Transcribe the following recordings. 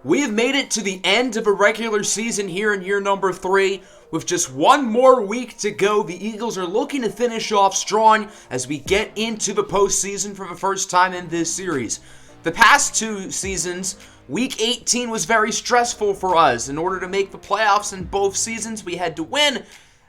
We have made it to the end of a regular season here in year number 3. With just one more week to go, the Eagles are looking to finish off strong as we get into the postseason for the first time in this series. The past two seasons, Week 18 was very stressful for us. In order to make the playoffs in both seasons, we had to win,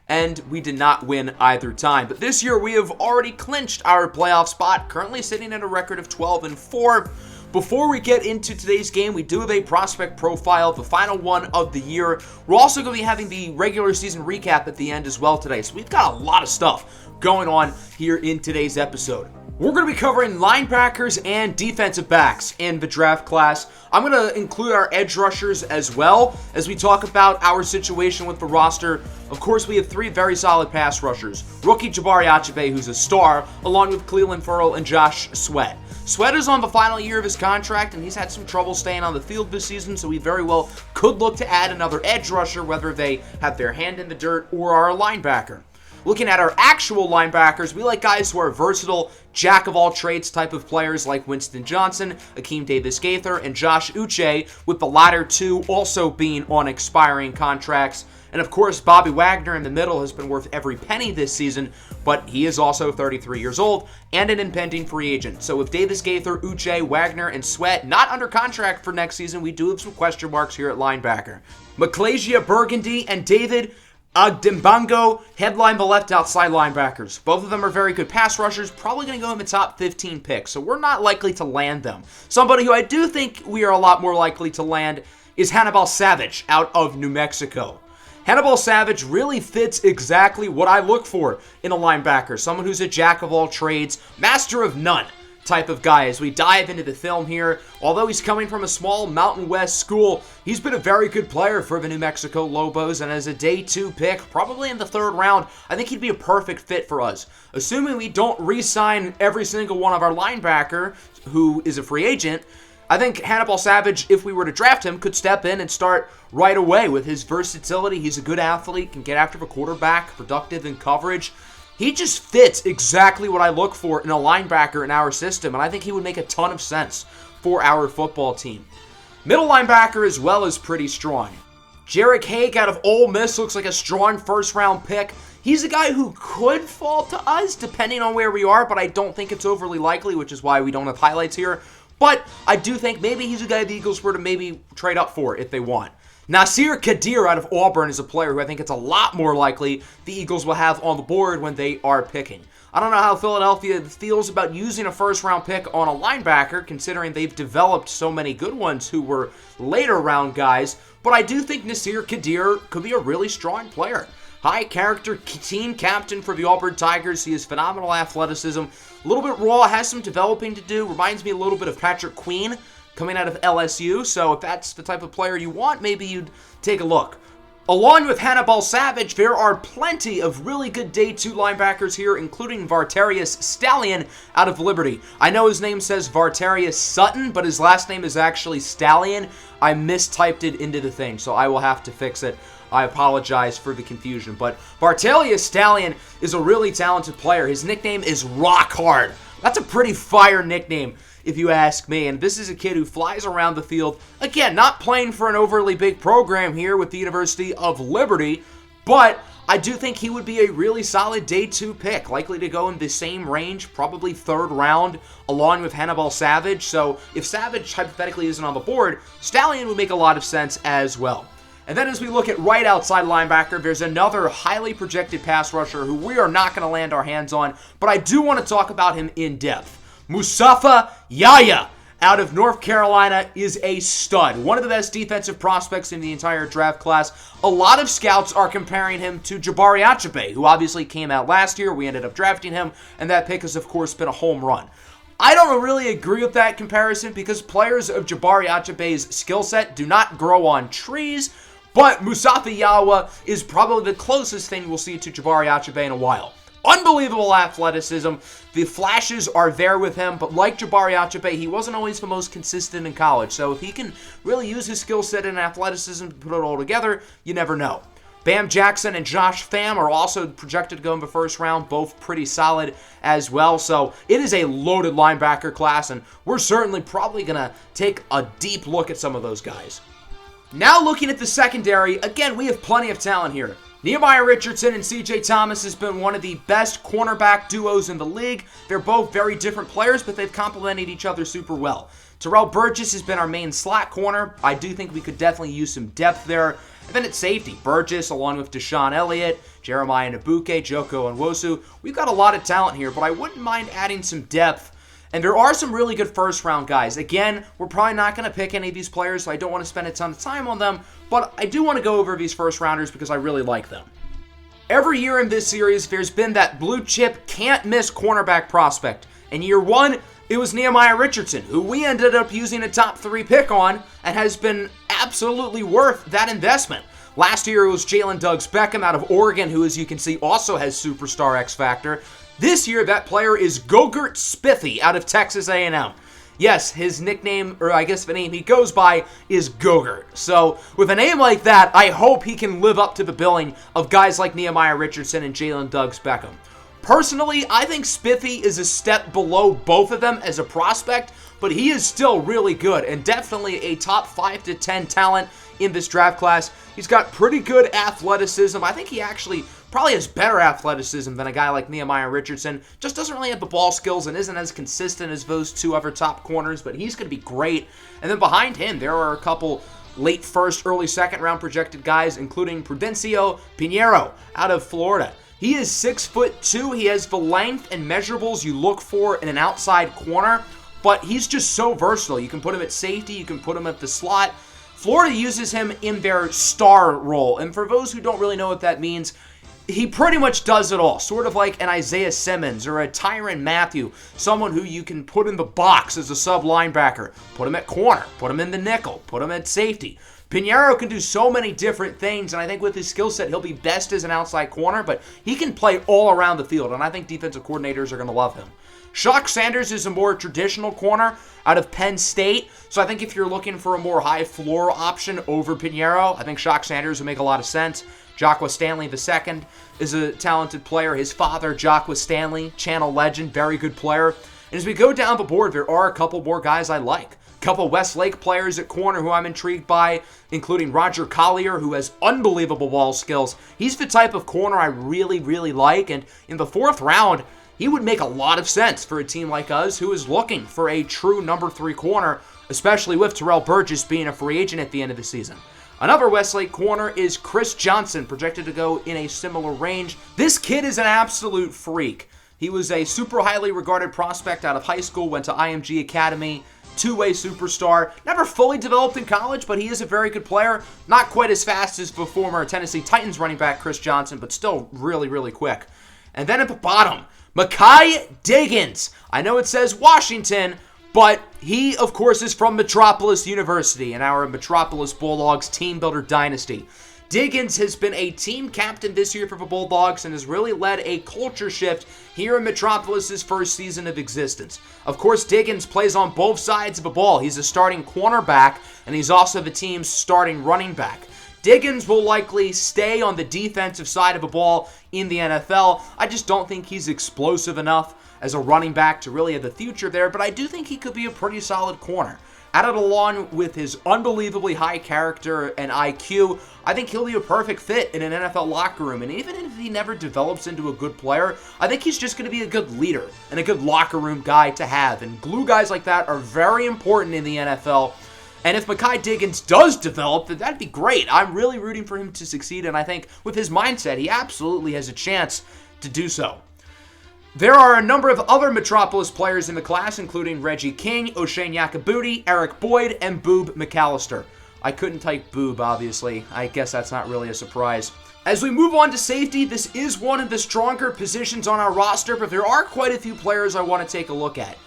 and we did not win either time. But this year, we have already clinched our playoff spot, currently sitting at a record of 12-4. Before we get into today's game, we do have a prospect profile, the final one of the year. We're also going to be having the regular season recap at the end as well today. So we've got a lot of stuff going on here in today's episode. We're going to be covering linebackers and defensive backs in the draft class. I'm going to include our edge rushers as well as we talk about our situation with the roster. Of course, we have three very solid pass rushers. Rookie Jabari Achabe, who's a star, along with Cleveland Ferrell and Josh Sweat. Sweat is on the final year of his contract, and he's had some trouble staying on the field this season, so we very well could look to add another edge rusher, whether they have their hand in the dirt or are a linebacker. Looking at our actual linebackers, we like guys who are versatile, jack-of-all-trades type of players like Winston Johnson, Akeem Davis-Gaither, and Josh Uche, with the latter two also being on expiring contracts. And of course, Bobby Wagner in the middle has been worth every penny this season, but he is also 33 years old and an impending free agent. So with Davis-Gaither, Uche, Wagner, and Sweat not under contract for next season, we do have some question marks here at linebacker. Malaysia Burgundy and David Agdimbango headline the left outside linebackers. Both of them are very good pass rushers, probably going to go in the top 15 picks, so we're not likely to land them. Somebody who I do think we are a lot more likely to land is Hannibal Savage out of New Mexico. Hannibal Savage really fits exactly what I look for in a linebacker. Someone who's a jack of all trades, master of none type of guy. As we dive into the film here, although he's coming from a small Mountain West school, he's been a very good player for the New Mexico Lobos, and as a day 2 pick, probably in the 3rd round, I think he'd be a perfect fit for us. Assuming we don't re-sign every single one of our linebacker who is a free agent, I think Hannibal Savage, if we were to draft him, could step in and start right away with his versatility. He's a good athlete, can get after the quarterback, productive in coverage. He just fits exactly what I look for in a linebacker in our system, and I think he would make a ton of sense for our football team. Middle linebacker as well is pretty strong. Jarek Hague out of Ole Miss looks like a strong first-round pick. He's a guy who could fall to us depending on where we are, but I don't think it's overly likely, which is why we don't have highlights here. But I do think maybe he's a guy the Eagles were to maybe trade up for if they want. Nasir Kadir out of Auburn is a player who I think it's a lot more likely the Eagles will have on the board when they are picking. I don't know how Philadelphia feels about using a first-round pick on a linebacker, considering they've developed so many good ones who were later-round guys, but I do think Nasir Kadir could be a really strong player. High character, team captain for the Auburn Tigers. He has phenomenal athleticism. A little bit raw, has some developing to do. Reminds me a little bit of Patrick Queen coming out of LSU. So if that's the type of player you want, maybe you'd take a look. Along with Hannibal Savage, there are plenty of really good day 2 linebackers here, including Vartarius Stallion out of Liberty. I know his name says Vartarius Sutton, but his last name is actually Stallion. I mistyped it into the thing, so I will have to fix it. I apologize for the confusion, but Vartarius Stallion is a really talented player. His nickname is Rock Hard. That's a pretty fire nickname, if you ask me, and this is a kid who flies around the field. Again, not playing for an overly big program here with the University of Liberty, but I do think he would be a really solid day 2 pick, likely to go in the same range, probably 3rd round, along with Hannibal Savage. So if Savage hypothetically isn't on the board, Stallion would make a lot of sense as well. And then as we look at right outside linebacker, there's another highly projected pass rusher who we are not going to land our hands on, but I do want to talk about him in depth. Mustafa Yahya out of North Carolina is a stud. One of the best defensive prospects in the entire draft class. A lot of scouts are comparing him to Jabari Achabe, who obviously came out last year. We ended up drafting him, and that pick has, of course, been a home run. I don't really agree with that comparison because players of Jabari Achabe's skill set do not grow on trees, but Mustafa Yahya is probably the closest thing we'll see to Jabari Achabe in a while. Unbelievable athleticism. The flashes are there with him, but like Jabari Achabe, he wasn't always the most consistent in college. So if he can really use his skill set and athleticism to put it all together, you never know. Bam Jackson and Josh Pham are also projected to go in the first round, both pretty solid as well. So it is a loaded linebacker class, and we're certainly probably going to take a deep look at some of those guys. Now looking at the secondary, again, we have plenty of talent here. Nehemiah Richardson and C.J. Thomas has been one of the best cornerback duos in the league. They're both very different players, but they've complemented each other super well. Terrell Burgess has been our main slot corner. I do think we could definitely use some depth there. And then at safety, Burgess along with Deshaun Elliott, Jeremiah Nabuke, Joko Nwosu. We've got a lot of talent here, but I wouldn't mind adding some depth. And there are some really good first-round guys. Again, we're probably not going to pick any of these players, so I don't want to spend a ton of time on them, but I do want to go over these first-rounders because I really like them. Every year in this series, there's been that blue-chip, can't-miss cornerback prospect. In year one, it was Nehemiah Richardson, who we ended up using a top 3 pick on and has been absolutely worth that investment. Last year, it was Jalen Beckham out of Oregon, who, as you can see, also has superstar X Factor. This year, that player is Gogurt Spiffy out of Texas A&M. Yes, his nickname, or I guess the name he goes by, is Gogurt. So, with a name like that, I hope he can live up to the billing of guys like Nehemiah Richardson and Jalen Beckham. Personally, I think Spiffy is a step below both of them as a prospect, but he is still really good and definitely a top 5 to 10 talent in this draft class. He's got pretty good athleticism. I think he actually probably has better athleticism than a guy like Nehemiah Richardson. Just doesn't really have the ball skills and isn't as consistent as those two other top corners, but he's going to be great. And then behind him, there are a couple late first, early second round projected guys, including Prudencio Pinheiro out of Florida. He is 6'2". He has the length and measurables you look for in an outside corner, but he's just so versatile. You can put him at safety, you can put him at the slot. Florida uses him in their star role, and for those who don't really know what that means, he pretty much does it all, sort of like an Isaiah Simmons or a Tyrann Mathieu, someone who you can put in the box as a sub linebacker, put him at corner, put him in the nickel, put him at safety. Pinheiro can do so many different things, and I think with his skill set, he'll be best as an outside corner, but he can play all around the field, and I think defensive coordinators are going to love him. Shock Sanders is a more traditional corner out of Penn State, so I think if you're looking for a more high floor option over Pinheiro, I think Shock Sanders would make a lot of sense. Jaqua Stanley II is a talented player. His father, Jaqua Stanley, channel legend, very good player. And as we go down the board, there are a couple more guys I like. A couple Westlake players at corner who I'm intrigued by, including Roger Collier, who has unbelievable ball skills. He's the type of corner I really, really like, and in the 4th round, he would make a lot of sense for a team like us who is looking for a true number 3 corner, especially with Terrell Burgess being a free agent at the end of the season. Another Westlake corner is Chris Johnson, projected to go in a similar range. This kid is an absolute freak. He was a super highly regarded prospect out of high school, went to IMG Academy, two-way superstar, never fully developed in college, but he is a very good player. Not quite as fast as the former Tennessee Titans running back Chris Johnson, but still really, really quick. And then at the bottom, Mekhi Diggins. I know it says Washington, but he, of course, is from Metropolis University and our Metropolis Bulldogs team builder dynasty. Diggins has been a team captain this year for the Bulldogs and has really led a culture shift here in Metropolis's first season of existence. Of course, Diggins plays on both sides of the ball. He's a starting cornerback, and he's also the team's starting running back. Diggins will likely stay on the defensive side of the ball in the NFL. I just don't think he's explosive enough as a running back to really have the future there, but I do think he could be a pretty solid corner. Added along with his unbelievably high character and IQ, I think he'll be a perfect fit in an NFL locker room. And even if he never develops into a good player, I think he's just going to be a good leader and a good locker room guy to have. And glue guys like that are very important in the NFL. And if Mekhi Diggins does develop, then that'd be great. I'm really rooting for him to succeed, and I think with his mindset, he absolutely has a chance to do so. There are a number of other Metropolis players in the class, including Reggie King, O'Shane Yakabuti, Eric Boyd, and Boob McAllister. I couldn't type Boob, obviously. I guess that's not really a surprise. As we move on to safety, this is one of the stronger positions on our roster, but there are quite a few players I want to take a look at.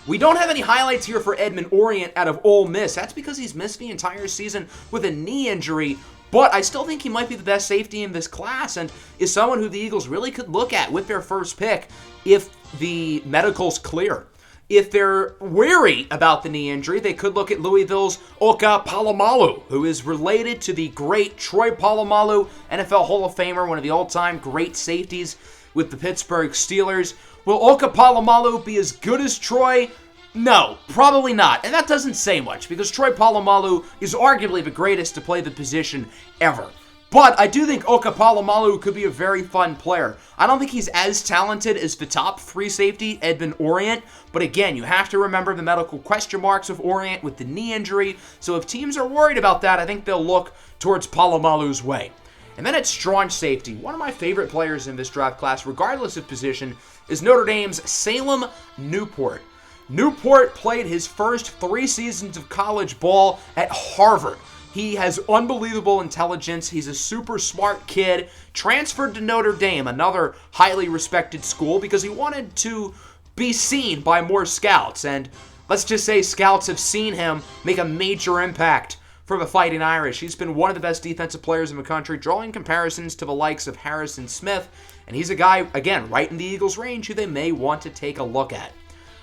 We don't have any highlights here for Edmund Orient out of Ole Miss. That's because he's missed the entire season with a knee injury, but I still think he might be the best safety in this class and is someone who the Eagles really could look at with their first pick if the medicals clear. If they're wary about the knee injury, they could look at Louisville's Oka Polamalu, who is related to the great Troy Polamalu, NFL Hall of Famer, one of the all-time great safeties with the Pittsburgh Steelers. Will Oka Polamalu be as good as Troy? No, probably not. And that doesn't say much, because Troy Polamalu is arguably the greatest to play the position ever. But I do think Oka Polamalu could be a very fun player. I don't think he's as talented as the top free safety, Edmund Orient. But again, you have to remember the medical question marks of Orient with the knee injury. So if teams are worried about that, I think they'll look towards Polamalu's way. And then at strong safety, one of my favorite players in this draft class, regardless of position, is Notre Dame's Salem Newport. Newport played his first 3 seasons of college ball at Harvard. He has unbelievable intelligence. He's a super smart kid. Transferred to Notre Dame, another highly respected school, because he wanted to be seen by more scouts. And let's just say scouts have seen him make a major impact for the Fighting Irish. He's been one of the best defensive players in the country, drawing comparisons to the likes of Harrison Smith. And he's a guy, again, right in the Eagles' range who they may want to take a look at.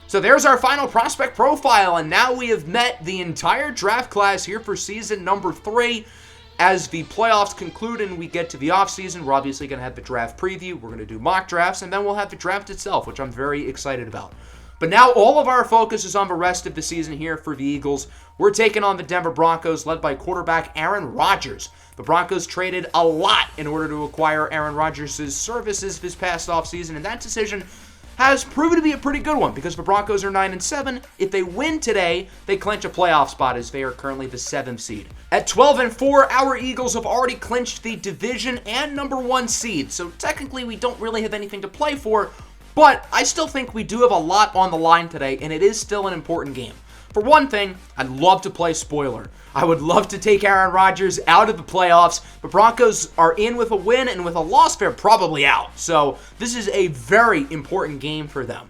So there's our final prospect profile, and now we have met the entire draft class here for season number 3. As the playoffs conclude and we get to the offseason, we're obviously going to have the draft preview, we're going to do mock drafts, and then we'll have the draft itself, which I'm very excited about. But now all of our focus is on the rest of the season here for the Eagles. We're taking on the Denver Broncos, led by quarterback Aaron Rodgers. The Broncos traded a lot in order to acquire Aaron Rodgers' services this past offseason, and that decision has proven to be a pretty good one, because the Broncos are 9-7. If they win today, they clinch a playoff spot, as they are currently the 7th seed. At 12-4, our Eagles have already clinched the division and number 1 seed, so technically we don't really have anything to play for, but I still think we do have a lot on the line today, and it is still an important game. For one thing, I'd love to play spoiler. I would love to take Aaron Rodgers out of the playoffs. The Broncos are in with a win, and with a loss, they're probably out. So this is a very important game for them.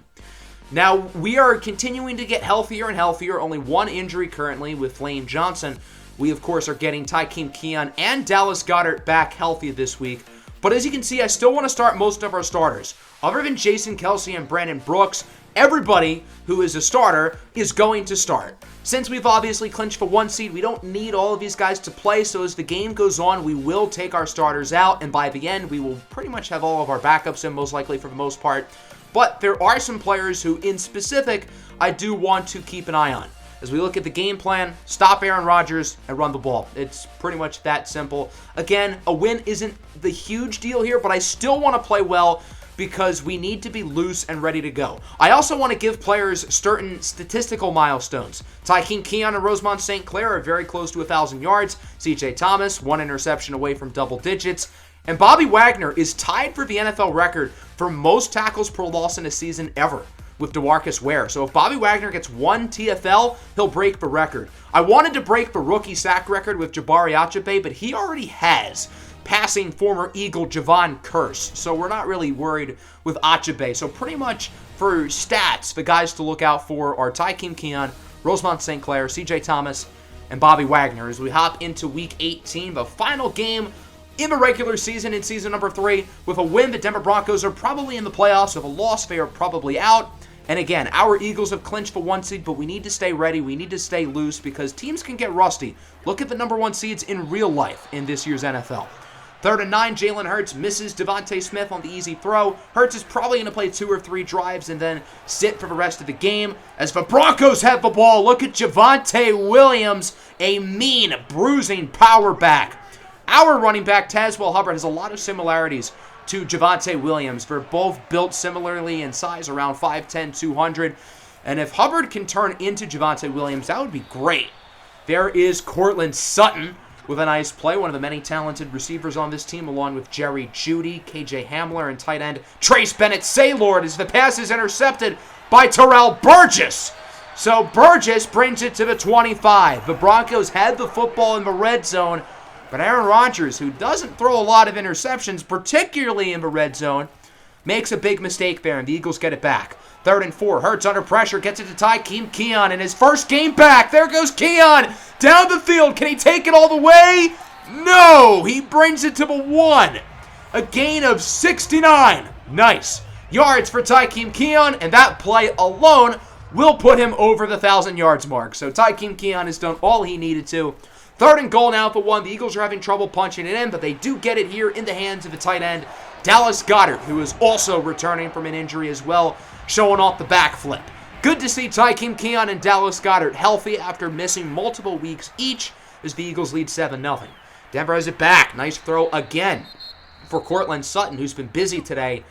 Now, we are continuing to get healthier and healthier. Only one injury currently with Lane Johnson. We, of course, are getting Tykeem Keon and Dallas Goedert back healthy this week. But as you can see, I still want to start most of our starters. Other than Jason Kelce and Brandon Brooks, everybody who is a starter is going to start. Since we've obviously clinched for 1 seed, we don't need all of these guys to play, so as the game goes on, we will take our starters out, and by the end, we will pretty much have all of our backups in, most likely for the most part. But there are some players who, in specific, I do want to keep an eye on. As we look at the game plan, stop Aaron Rodgers and run the ball. It's pretty much that simple. Again, a win isn't the huge deal here, but I still want to play well, because we need to be loose and ready to go. I also want to give players certain statistical milestones. Tykeem Keon and Rosemont St. Clair are very close to 1,000 yards. C.J. Thomas, 1 interception away from double digits. And Bobby Wagner is tied for the NFL record for most tackles per loss in a season ever with DeMarcus Ware. So if Bobby Wagner gets 1 TFL, he'll break the record. I wanted to break the rookie sack record with Jabari Achabe, but he already has, passing former Eagle Javon Curse. So we're not really worried with Achabe. So pretty much for stats, the guys to look out for are Tykeem Keon, Rosemont St. Clair, C.J. Thomas, and Bobby Wagner. As we hop into Week 18, the final game in the regular season in season number 3. With a win, the Denver Broncos are probably in the playoffs. With a loss, they are probably out. And again, our Eagles have clinched for 1 seed, but we need to stay ready. We need to stay loose, because teams can get rusty. Look at the number 1 seeds in real life in this year's NFL. 3rd and 9, Jalen Hurts misses Devontae Smith on the easy throw. Hurts is probably going to play 2 or 3 drives and then sit for the rest of the game. As the Broncos have the ball, look at Javonte Williams, a mean, bruising power back. Our running back, Tazwell Hubbard, has a lot of similarities to Javonte Williams. They're both built similarly in size, around 5'10", 200. And if Hubbard can turn into Javonte Williams, that would be great. There is Cortland Sutton with a nice play, one of the many talented receivers on this team, along with Jerry Jeudy, KJ Hamler, and tight end Trace Bennett-Saylord, as the pass is intercepted by Terrell Burgess. So Burgess brings it to the 25. The Broncos had the football in the red zone, but Aaron Rodgers, who doesn't throw a lot of interceptions, particularly in the red zone, makes a big mistake there, and the Eagles get it back. 3rd and 4, Hurts under pressure, gets it to Tykeem Keon in his first game back. There goes Keon down the field. Can he take it all the way? No, he brings it to the 1. A gain of 69. Nice yards for Tykeem Keon, and that play alone will put him over the 1,000 yards mark. So Tykeem Keon has done all he needed to. 3rd and goal now for 1. The Eagles are having trouble punching it in, but they do get it here in the hands of the tight end, Dallas Goedert, who is also returning from an injury as well, showing off the backflip. Good to see Tykeem Keon and Dallas Goedert healthy after missing multiple weeks each as the Eagles lead 7-0. Denver has it back. Nice throw again for Courtland Sutton, who's been busy today,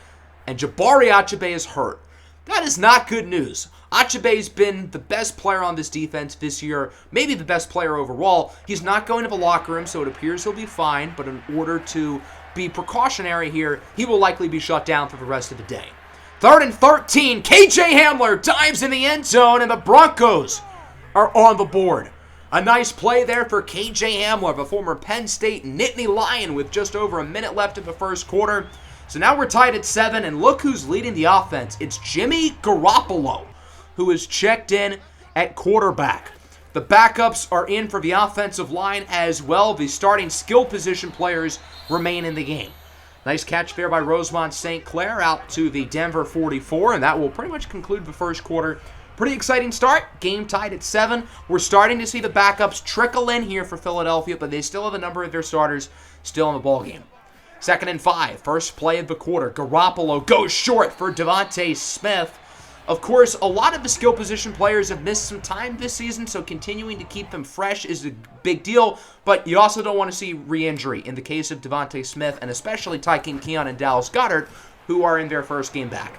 and Jabari Achebe is hurt. That is not good news. Achebe's been the best player on this defense this year, maybe the best player overall. He's not going to the locker room, so it appears he'll be fine, but in order to be precautionary here, he will likely be shut down for the rest of the day. 3rd and 13, KJ Hamler dives in the end zone, and the Broncos are on the board. A nice play there for KJ Hamler, the former Penn State Nittany Lion, with just over a minute left in the first quarter. So now we're tied at 7, and look who's leading the offense. It's Jimmy Garoppolo, who is checked in at quarterback. The backups are in for the offensive line as well. The starting skill position players remain in the game. Nice catch there by Rosemont St. Clair out to the Denver 44, and that will pretty much conclude the first quarter. Pretty exciting start. Game tied at 7. We're starting to see the backups trickle in here for Philadelphia, but they still have a number of their starters still in the ballgame. 2nd and 5. First play of the quarter. Garoppolo goes short for Devontae Smith. Of course, a lot of the skill position players have missed some time this season, so continuing to keep them fresh is a big deal, but you also don't want to see re-injury in the case of Devontae Smith and especially Tykeem Keon and Dallas Goedert, who are in their first game back.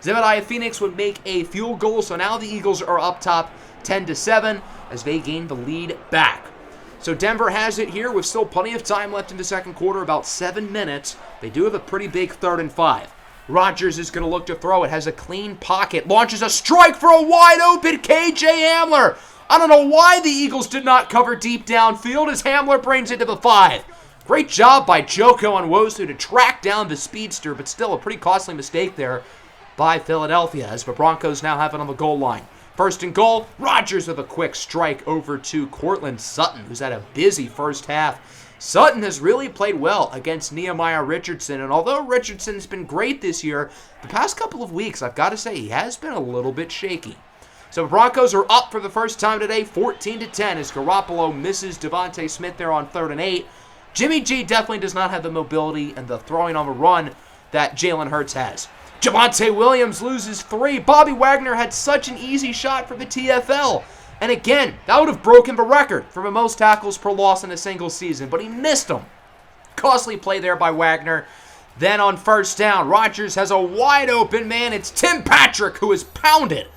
Zebediah Phoenix would make a field goal, so now the Eagles are up top 10-7 as they gain the lead back. So Denver has it here with still plenty of time left in the second quarter, about 7 minutes. They do have a pretty big 3rd and 5. Rodgers is going to look to throw it, has a clean pocket, launches a strike for a wide open KJ Hamler. I don't know why the Eagles did not cover deep downfield as Hamler brings it to the 5. Great job by Joko Onwosu to track down the speedster, but still a pretty costly mistake there by Philadelphia as the Broncos now have it on the goal line. 1st and goal, Rodgers with a quick strike over to Courtland Sutton, who's had a busy first half. Sutton has really played well against Nehemiah Richardson, and although Richardson's been great this year, the past couple of weeks, I've got to say, he has been a little bit shaky. So the Broncos are up for the first time today, 14-10, as Garoppolo misses Devontae Smith there on 3rd and 8. Jimmy G definitely does not have the mobility and the throwing on the run that Jalen Hurts has. Javonte Williams loses 3. Bobby Wagner had such an easy shot for the TFL. And again, that would have broken the record for the most tackles per loss in a single season, but he missed them. Costly play there by Wagner. Then on 1st down, Rodgers has a wide open man. It's Tim Patrick who is pounded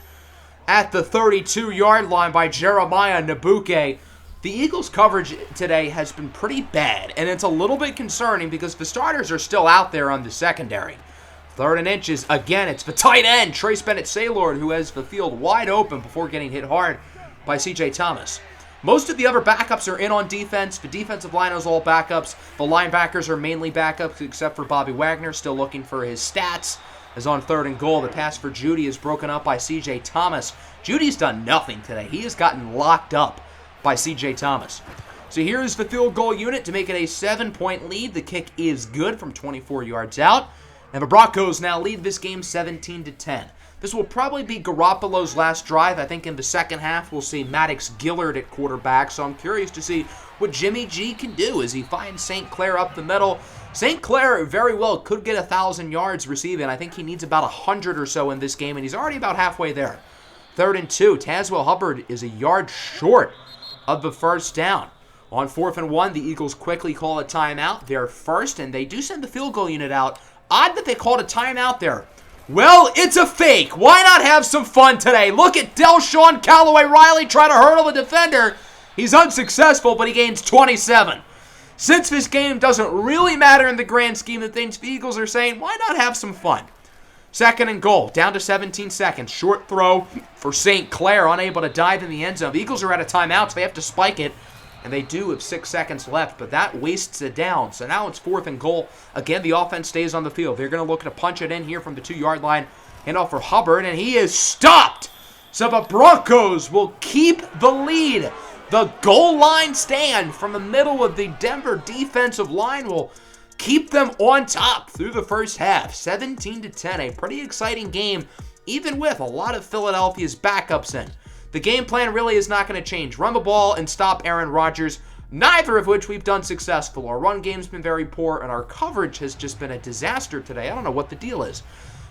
at the 32-yard line by Jeremiah Nnabuke. The Eagles' coverage today has been pretty bad, and it's a little bit concerning because the starters are still out there on the secondary. 3rd and inches, again, it's the tight end, Trace Bennett-Saylord, who has the field wide open before getting hit hard by C.J. Thomas. Most of the other backups are in on defense. The defensive line is all backups. The linebackers are mainly backups, except for Bobby Wagner, still looking for his stats. As on 3rd and goal, the pass for Judy is broken up by C.J. Thomas. Judy's done nothing today. He has gotten locked up by C.J. Thomas. So here is the field goal unit to make it a 7-point lead. The kick is good from 24 yards out. And the Broncos now lead this game 17-10. This will probably be Garoppolo's last drive. I think in the second half we'll see Maddox Gillard at quarterback. So I'm curious to see what Jimmy G can do as he finds St. Clair up the middle. St. Clair very well could get 1,000 yards receiving. I think he needs about 100 or so in this game, and he's already about halfway there. 3rd and 2, Tazewell Hubbard is a yard short of the 1st down. On 4th and 1, the Eagles quickly call a timeout. They're first, and they do send the field goal unit out. Odd that they called a timeout there. Well, it's a fake. Why not have some fun today? Look at Delshawn Callaway Riley try to hurdle the defender. He's unsuccessful, but he gains 27. Since this game doesn't really matter in the grand scheme of things, the Eagles are saying, why not have some fun? 2nd and goal, down to 17 seconds. Short throw for St. Clair, unable to dive in the end zone. The Eagles are out of timeouts. They have to spike it. And they do have 6 seconds left, but that wastes it down. So now it's 4th and goal. Again, the offense stays on the field. They're going to look to punch it in here from the 2-yard line. Hand off for Hubbard, and he is stopped. So the Broncos will keep the lead. The goal line stand from the middle of the Denver defensive line will keep them on top through the first half. 17-10, a pretty exciting game even with a lot of Philadelphia's backups in. The game plan really is not going to change. Run the ball and stop Aaron Rodgers, neither of which we've done successful. Our run game's been very poor, and our coverage has just been a disaster today. I don't know what the deal is.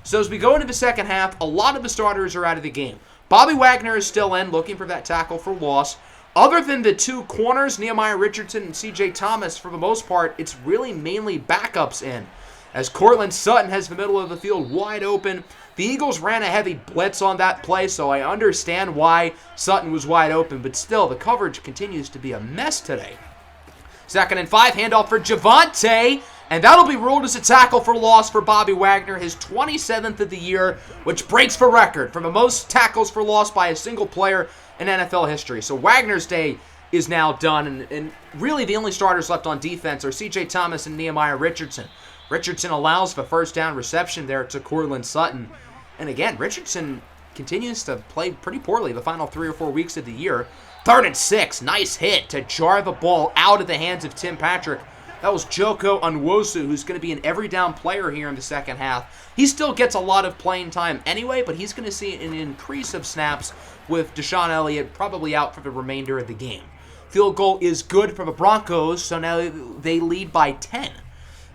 So as we go into the second half, a lot of the starters are out of the game. Bobby Wagner is still in, looking for that tackle for loss. Other than the two corners, Nehemiah Richardson and C.J. Thomas, for the most part, it's really mainly backups in. As Cortland Sutton has the middle of the field wide open, the Eagles ran a heavy blitz on that play, so I understand why Sutton was wide open, but still, the coverage continues to be a mess today. 2nd and 5, handoff for Javonte, and that'll be ruled as a tackle for loss for Bobby Wagner, his 27th of the year, which breaks the record for the most tackles for loss by a single player in NFL history. So Wagner's day is now done, and really the only starters left on defense are C.J. Thomas and Nehemiah Richardson. Richardson allows the first down reception there to Cortland Sutton. And again, Richardson continues to play pretty poorly the final 3 or 4 weeks of the year. 3rd and 6, nice hit to jar the ball out of the hands of Tim Patrick. That was Joko Unwosu, who's going to be an every down player here in the second half. He still gets a lot of playing time anyway, but he's going to see an increase of snaps with Deshaun Elliott probably out for the remainder of the game. Field goal is good for the Broncos, so now they lead by 10.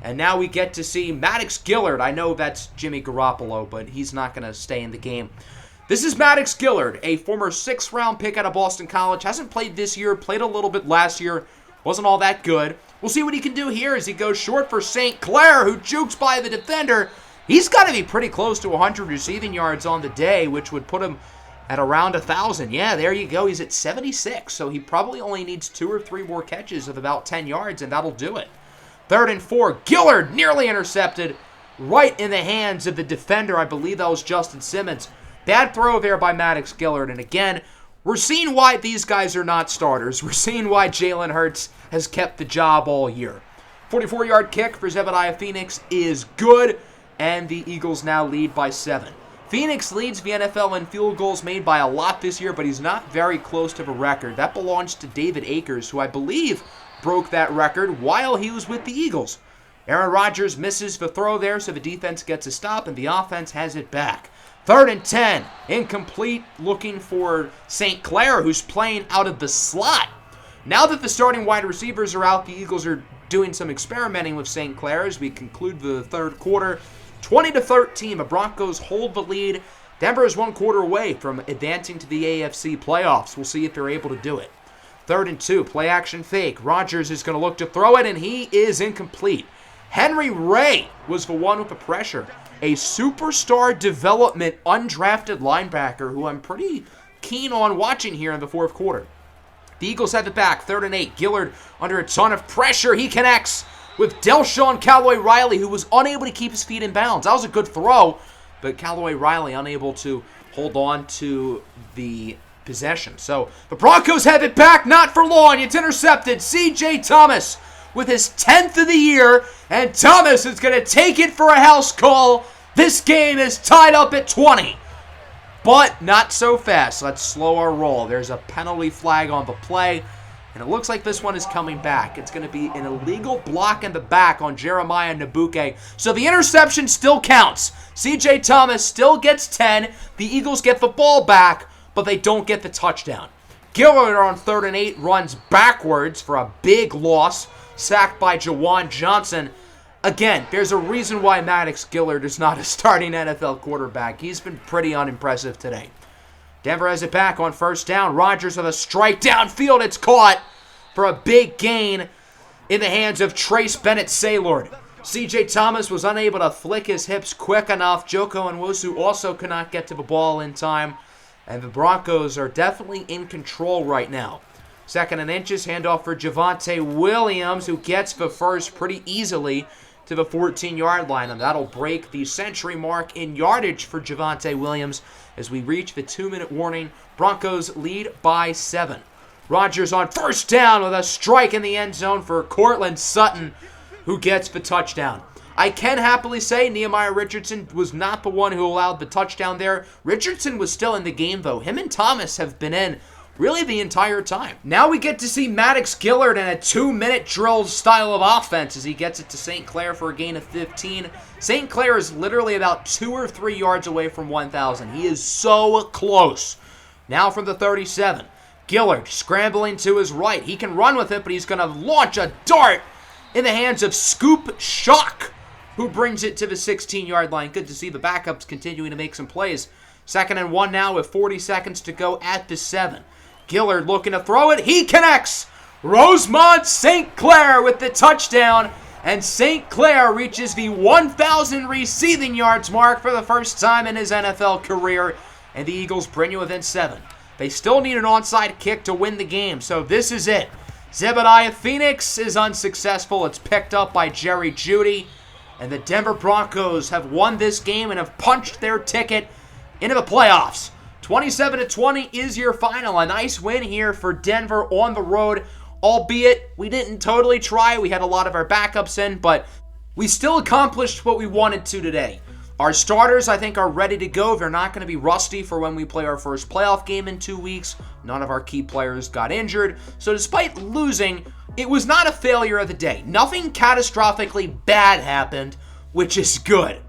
And now we get to see Maddox Gillard. I know that's Jimmy Garoppolo, but he's not going to stay in the game. This is Maddox Gillard, a former 6th-round pick out of Boston College. Hasn't played this year, played a little bit last year. Wasn't all that good. We'll see what he can do here as he goes short for St. Clair, who jukes by the defender. He's got to be pretty close to 100 receiving yards on the day, which would put him at around 1,000. Yeah, there you go. He's at 76, so he probably only needs 2 or 3 more catches of about 10 yards, and that'll do it. 3rd and 4, Gillard nearly intercepted right in the hands of the defender. I believe that was Justin Simmons. Bad throw there by Maddox Gillard. And again, we're seeing why these guys are not starters. We're seeing why Jalen Hurts has kept the job all year. 44-yard kick for Zebediah Phoenix is good, and the Eagles now lead by 7. Phoenix leads the NFL in field goals made by a lot this year, but he's not very close to the record. That belongs to David Akers, who I believe broke that record while he was with the Eagles. Aaron Rodgers misses the throw there, so the defense gets a stop, and the offense has it back. 3rd and 10, incomplete, looking for St. Clair, who's playing out of the slot. Now that the starting wide receivers are out, the Eagles are doing some experimenting with St. Clair as we conclude the 3rd quarter. 20-13, the Broncos hold the lead. Denver is 1 quarter away from advancing to the AFC playoffs. We'll see if they're able to do it. 3rd and 2, play action fake. Rodgers is going to look to throw it, and he is incomplete. Henry Ray was the one with the pressure. A superstar development undrafted linebacker who I'm pretty keen on watching here in the 4th quarter. The Eagles have it back, 3rd and 8. Gillard under a ton of pressure. He connects with Delshawn Callaway-Riley, who was unable to keep his feet in bounds. That was a good throw, but Callaway-Riley unable to hold on to the possession. So the Broncos have it back, not for long. It's intercepted. C.J. Thomas with his 10th of the year, and Thomas is going to take it for a house call. This game is tied up at 20. But not so fast. Let's slow our roll. There's a penalty flag on the play, and it looks like this one is coming back. It's going to be an illegal block in the back on Jeremiah Nnabuke. So the interception still counts. C.J. Thomas still gets 10. The Eagles get the ball back, but they don't get the touchdown. Gillard on 3rd and 8 runs backwards for a big loss, sacked by Jawan Johnson. Again, there's a reason why Maddox Gillard is not a starting NFL quarterback. He's been pretty unimpressive today. Denver has it back on 1st down. Rodgers with a strike downfield. It's caught for a big gain in the hands of Trace Bennett-Saylord. C.J. Thomas was unable to flick his hips quick enough. Joko Unwosu also could not get to the ball in time. And the Broncos are definitely in control right now. 2nd and inches, handoff for Javonte Williams, who gets the first pretty easily to the 14-yard line. And that'll break the century mark in yardage for Javonte Williams as we reach the 2-minute warning. Broncos lead by 7. Rodgers on 1st down with a strike in the end zone for Cortland Sutton, who gets the touchdown. I can happily say Nehemiah Richardson was not the one who allowed the touchdown there. Richardson was still in the game, though. Him and Thomas have been in really the entire time. Now we get to see Maddox Gillard in a 2-minute drill style of offense as he gets it to St. Clair for a gain of 15. St. Clair is literally about 2 or 3 yards away from 1,000. He is so close. Now from the 37, Gillard scrambling to his right. He can run with it, but he's going to launch a dart in the hands of Scoop Shock, who brings it to the 16-yard line. Good to see the backups continuing to make some plays. 2nd and 1 now with 40 seconds to go at the 7. Gillard looking to throw it. He connects. Rosemont St. Clair with the touchdown. And St. Clair reaches the 1,000 receiving yards mark for the first time in his NFL career. And the Eagles bring you within 7. They still need an onside kick to win the game, so this is it. Zebediah Phoenix is unsuccessful. It's picked up by Jerry Jeudy. And the Denver Broncos have won this game and have punched their ticket into the playoffs. 27-20 is your final. A nice win here for Denver on the road, albeit we didn't totally try. We had a lot of our backups in, but we still accomplished what we wanted to today. Our starters, I think, are ready to go. They're not going to be rusty for when we play our first playoff game in 2 weeks. None of our key players got injured. So despite losing, it was not a failure of the day. Nothing catastrophically bad happened, which is good.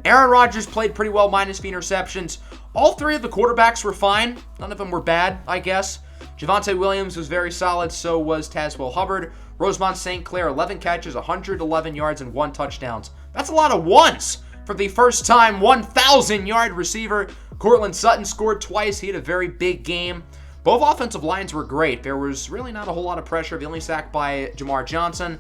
Aaron Rodgers played pretty well minus the interceptions. All 3 of the quarterbacks were fine. None of them were bad, I guess. Javonte Williams was very solid. So was Tazewell Hubbard. Rosemont St. Clair, 11 catches, 111 yards, and 1 touchdown. That's a lot of ones for the first time 1,000-yard receiver. Cortland Sutton scored twice. He had a very big game. Both offensive lines were great. There was really not a whole lot of pressure. The only sack by Jamar Johnson.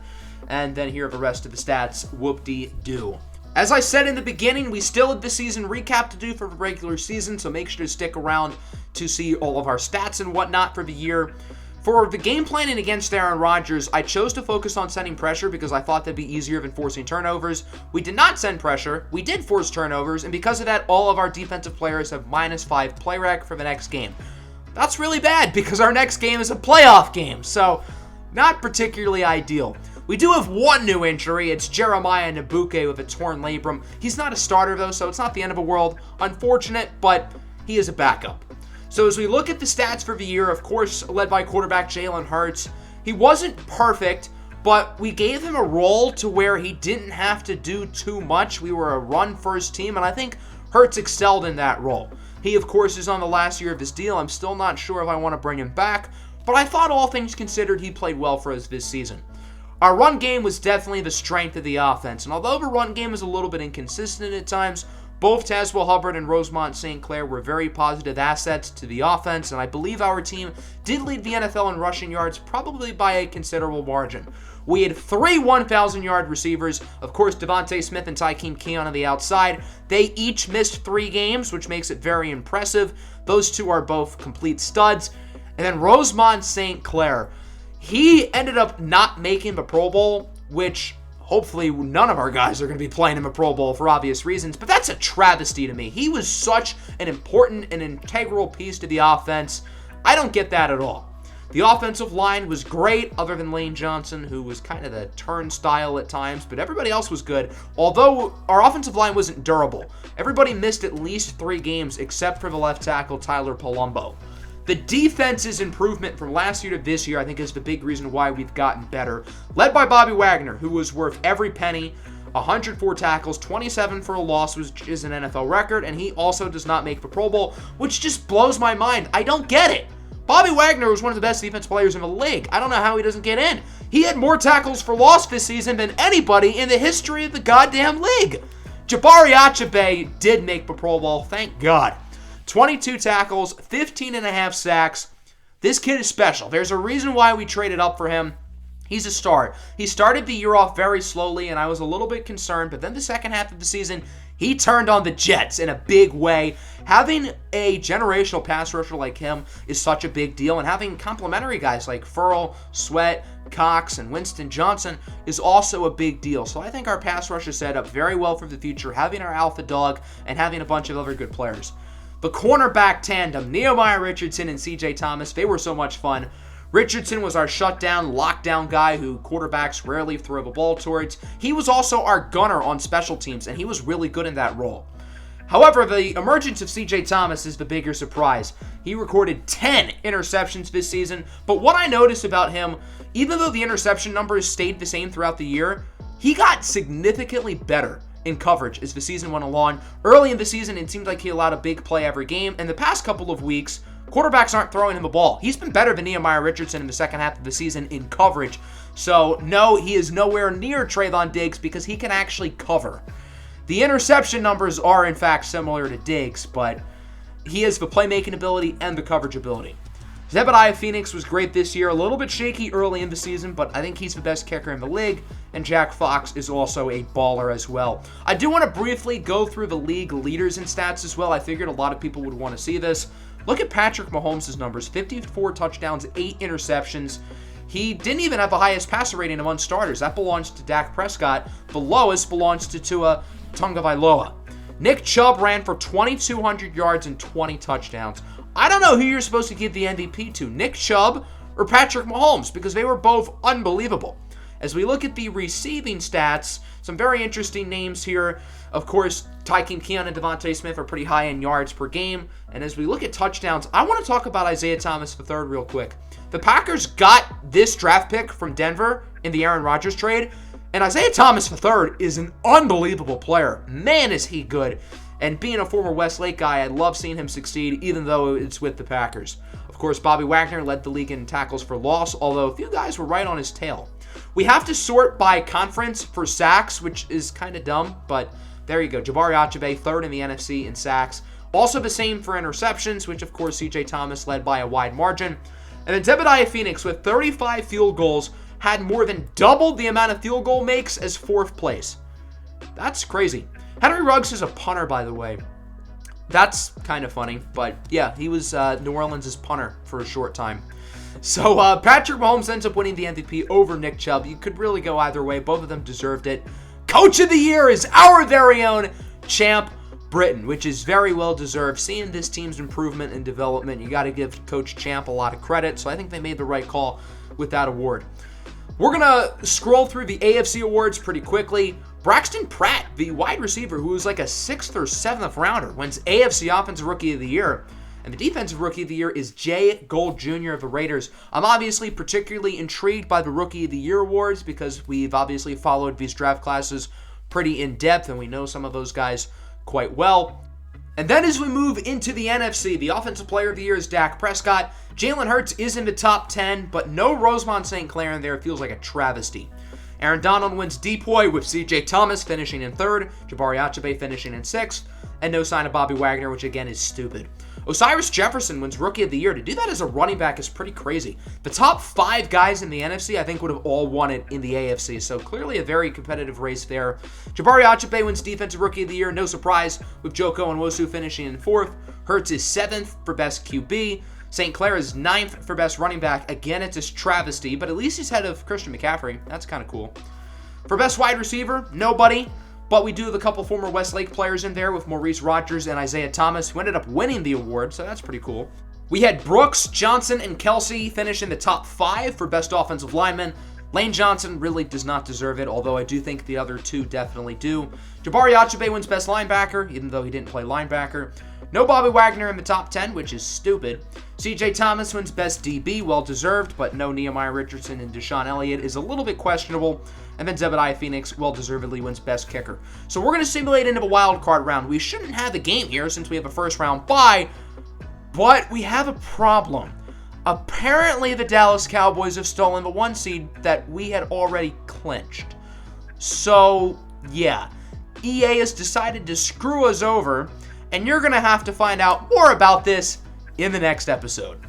And then here are the rest of the stats. Whoop-de-doo. As I said in the beginning, we still have the season recap to do for the regular season, so make sure to stick around to see all of our stats and whatnot for the year. For the game planning against Aaron Rodgers, I chose to focus on sending pressure because I thought that'd be easier than forcing turnovers. We did not send pressure, we did force turnovers, and because of that, all of our defensive players have -5 play rec for the next game. That's really bad because our next game is a playoff game, so not particularly ideal. We do have one new injury. It's Jeremiah Nabuke with a torn labrum. He's not a starter, though, so it's not the end of the world. Unfortunate, but he is a backup. So as we look at the stats for the year, of course, led by quarterback Jalen Hurts, he wasn't perfect, but we gave him a role to where he didn't have to do too much. We were a run-first team, and I think Hurts excelled in that role. He, of course, is on the last year of his deal. I'm still not sure if I want to bring him back, but I thought all things considered he played well for us this season. Our run game was definitely the strength of the offense, and although the run game is a little bit inconsistent at times, both Tazewell Hubbard and Rosemont St. Clair were very positive assets to the offense, and I believe our team did lead the NFL in rushing yards, probably by a considerable margin. We had 3 1,000-yard receivers, of course, Devontae Smith and Tykeem Keon on the outside. They each missed 3 games, which makes it very impressive. Those 2 are both complete studs. And then Rosemont St. Clair, he ended up not making the Pro Bowl, which hopefully none of our guys are going to be playing in the Pro Bowl for obvious reasons, but that's a travesty to me. He was such an important and integral piece to the offense. I don't get that at all. The offensive line was great, other than Lane Johnson, who was kind of the turnstile at times, but everybody else was good. Although our offensive line wasn't durable. Everybody missed at least 3 games, except for the left tackle, Tyler Palumbo. The defense's improvement from last year to this year, I think, is the big reason why we've gotten better. Led by Bobby Wagner, who was worth every penny. 104 tackles, 27 for a loss, which is an NFL record, and he also does not make the Pro Bowl, which just blows my mind. I don't get it. Bobby Wagner was one of the best defense players in the league. I don't know how he doesn't get in. He had more tackles for loss this season than anybody in the history of the goddamn league. Jabari Achabe did make the Pro Bowl, thank God. 22 tackles, 15.5 sacks. This kid is special. There's a reason why we traded up for him. He's a star. He started the year off very slowly, and I was a little bit concerned, but then the second half of the season, he turned on the Jets in a big way. Having a generational pass rusher like him is such a big deal, and having complementary guys like Furl, Sweat, Cox, and Winston Johnson is also a big deal. So I think our pass rush is set up very well for the future, having our alpha dog and having a bunch of other good players. The cornerback tandem, Nehemiah Richardson and CJ Thomas, they were so much fun. Richardson was our shutdown, lockdown guy who quarterbacks rarely throw the ball towards. He was also our gunner on special teams, and he was really good in that role. However, the emergence of CJ Thomas is the bigger surprise. He recorded 10 interceptions this season, but what I noticed about him, even though the interception numbers stayed the same throughout the year, he got significantly better in coverage as the season went along. Early in the season, it seemed like he allowed a big play every game, and the past couple of weeks, quarterbacks aren't throwing him the ball. He's been better than Nehemiah Richardson in the second half of the season in coverage. So, no, he is nowhere near Trayvon Diggs because he can actually cover. The interception numbers are, in fact, similar to Diggs, but he has the playmaking ability and the coverage ability. Zebediah Phoenix was great this year, a little bit shaky early in the season, but I think he's the best kicker in the league, and Jack Fox is also a baller as well. I do want to briefly go through the league leaders in stats as well. I figured a lot of people would want to see this. Look at Patrick Mahomes' numbers, 54 touchdowns, 8 interceptions. He didn't even have the highest passer rating among starters. That belongs to Dak Prescott. The lowest belongs to Tua Tagovailoa. Nick Chubb ran for 2,200 yards and 20 touchdowns. I don't know who you're supposed to give the MVP to, Nick Chubb or Patrick Mahomes, because they were both unbelievable. As we look at the receiving stats, some very interesting names here. Of course, Tyreek Hill and Devontae Smith are pretty high in yards per game. And as we look at touchdowns, I want to talk about Isaiah Thomas III real quick. The Packers got this draft pick from Denver in the Aaron Rodgers trade, and Isaiah Thomas III is an unbelievable player. Man, is he good. And being a former Westlake guy, I love seeing him succeed, even though it's with the Packers. Of course, Bobby Wagner led the league in tackles for loss, although a few guys were right on his tail. We have to sort by conference for sacks, which is kind of dumb, but there you go. Jabari Achabe, third in the NFC in sacks. Also the same for interceptions, which of course CJ Thomas led by a wide margin. And then Zebediah Phoenix with 35 field goals had more than doubled the amount of field goal makes as fourth place. That's crazy. Henry Ruggs is a punter, by the way. That's kind of funny, but yeah, he was New Orleans' punter for a short time. So Patrick Mahomes ends up winning the MVP over Nick Chubb. You could really go either way. Both of them deserved it. Coach of the Year is our very own Champ Britton, which is very well deserved. Seeing this team's improvement and development, you got to give Coach Champ a lot of credit. So I think they made the right call with that award. We're going to scroll through the AFC awards pretty quickly. Braxton Pratt, the wide receiver who was like a 6th or 7th rounder, wins AFC Offensive Rookie of the Year. And the Defensive Rookie of the Year is Jay Gold Jr. of the Raiders. I'm obviously particularly intrigued by the Rookie of the Year awards because we've obviously followed these draft classes pretty in depth and we know some of those guys quite well. And then as we move into the NFC, the Offensive Player of the Year is Dak Prescott. Jalen Hurts is in the top 10, but no Rosemont St. Clair in there. It feels like a travesty. Aaron Donald wins DPOY with CJ Thomas finishing in 3rd, Jabari Achabe finishing in 6th, and no sign of Bobby Wagner, which again is stupid. Osiris Jefferson wins Rookie of the Year. To do that as a running back is pretty crazy. The top 5 guys in the NFC, I think, would have all won it in the AFC, so clearly a very competitive race there. Jabari Achabe wins Defensive Rookie of the Year, no surprise, with Joko and Wosu finishing in 4th. Hurts is 7th for Best QB. St. Clair is 9th for Best Running Back. Again, it's a travesty, but at least he's ahead of Christian McCaffrey. That's kind of cool. For Best Wide Receiver, nobody. But we do have a couple former Westlake players in there with Maurice Rogers and Isaiah Thomas, who ended up winning the award, so that's pretty cool. We had Brooks, Johnson, and Kelsey finish in the top 5 for Best Offensive Lineman. Lane Johnson really does not deserve it, although I do think the other 2 definitely do. Jabari Achabe wins Best Linebacker, even though he didn't play linebacker. No Bobby Wagner in the top 10, which is stupid. CJ Thomas wins Best DB, well-deserved, but no Nehemiah Richardson and Deshaun Elliott is a little bit questionable. And then Zebediah Phoenix well-deservedly wins Best Kicker. So we're going to simulate into the wild card round. We shouldn't have a game here since we have a first-round bye, but we have a problem. Apparently, the Dallas Cowboys have stolen the 1 seed that we had already clinched. So, yeah, EA has decided to screw us over, and you're going to have to find out more about this in the next episode.